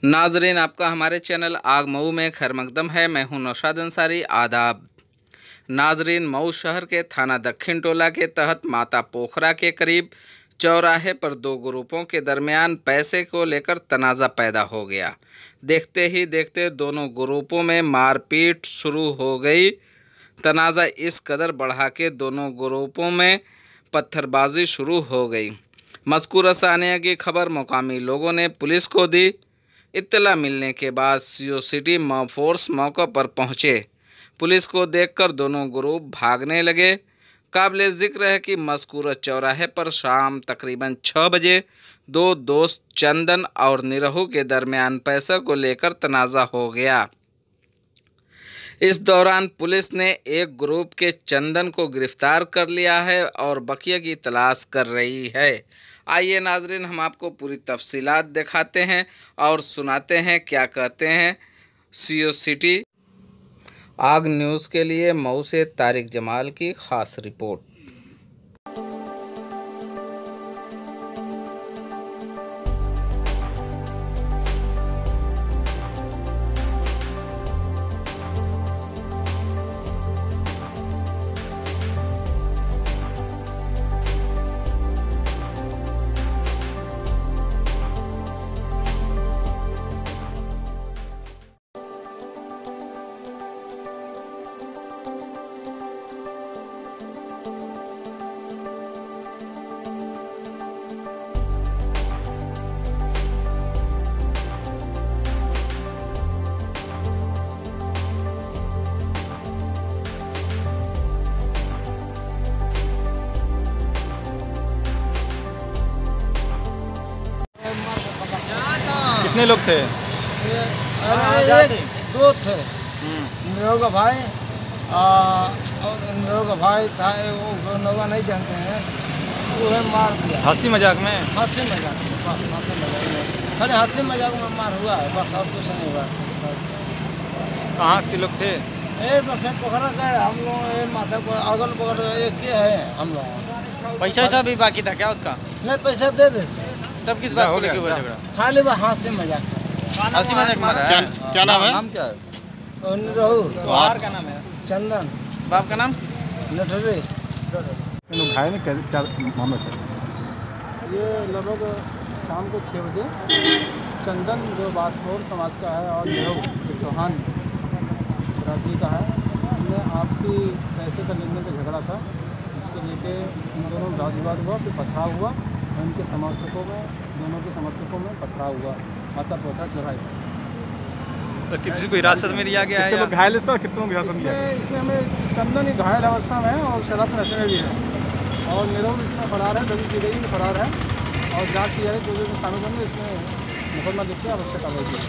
नाजरीन, आपका हमारे चैनल आग मऊ में खैर मकदम है। मैं हूं नौशाद अंसारी। आदाब नाजरीन, मऊ शहर के थाना दक्षिण टोला के तहत माता पोखरा के करीब चौराहे पर दो ग्रुपों के दरमियान पैसे को लेकर तनाज़ा पैदा हो गया। देखते ही देखते दोनों ग्रुपों में मारपीट शुरू हो गई। तनाज़ा इस कदर बढ़ा के दोनों ग्रुपों में पत्थरबाजी शुरू हो गई। मज़कूरा सानिया की खबर मुकामी लोगों ने पुलिस को दी। इत्तला मिलने के बाद सीओ सिटी फोर्स मौके पर पहुंचे। पुलिस को देखकर दोनों ग्रुप भागने लगे। काबिले ज़िक्र है कि मज़कूरा चौराहे पर शाम तकरीबन 6 बजे दो दोस्त चंदन और निरहू के दरमियान पैसे को लेकर तनाज़ा हो गया। इस दौरान पुलिस ने एक ग्रुप के चंदन को गिरफ्तार कर लिया है और बकिया की तलाश कर रही है। आइए नाजरीन, हम आपको पूरी तफसीलात दिखाते हैं और सुनाते हैं क्या कहते हैं सीओ सिटी। आग न्यूज़ के लिए मऊ से तारिक जमाल की ख़ास रिपोर्ट। कितने लोग थे? दो थे। निरहू का भाई और निरहू का भाई था, वो नौवा नहीं जानते हैं, वो है मार दिया। हंसी मजाक में? हंसी मजाक में, बस हंसी मजाक में, खाली हंसी मजाक में मार हुआ है, बस और कुछ नहीं हुआ। कहाँ के लोग थे? एक तो से पोखरा का है, हम लोग माथा पर अगल बगल एक ही है हम लोग। पैसा भी बाकी था क्या उसका? नहीं, पैसा दे देते। तब किस बात को लेके हुआ झगड़ा? खाली बस हंसी मजाक। हंसी मजाक मारा है। क्या नाम है? नाम क्या है? निरहू। बाहर का नाम है? चंदन। बाप का नाम? नटरी। घायल में क्या मामला था? ये लगभग शाम को 6 बजे चंदन जो बासपोर समाज का है और निरहू चौहान राजी का है, इनमें आपसी पैसे का लेन देन का झगड़ा था। इसको लेके इन दोनों वाद विवाद हुआ, फिर पथराव हुआ। उनके समर्थकों में, दोनों के समर्थकों में पथराव हुआ, माता पोखरा चढ़ाई। तो किसी को हिरासत में लिया गया है? कितने लोग घायल है? कितनों को हिरासत में लिया गया? इसमें हमें चंदन ही घायल अवस्था में है और शराब नशे में भी है, और निरहू इसमें फरार है, दबी की गई फरार है और जाँच की जा रही है। 2 दिन शामिल होंगे, इसमें मुकदमा लिख के आवश्यक कार्रवाई की।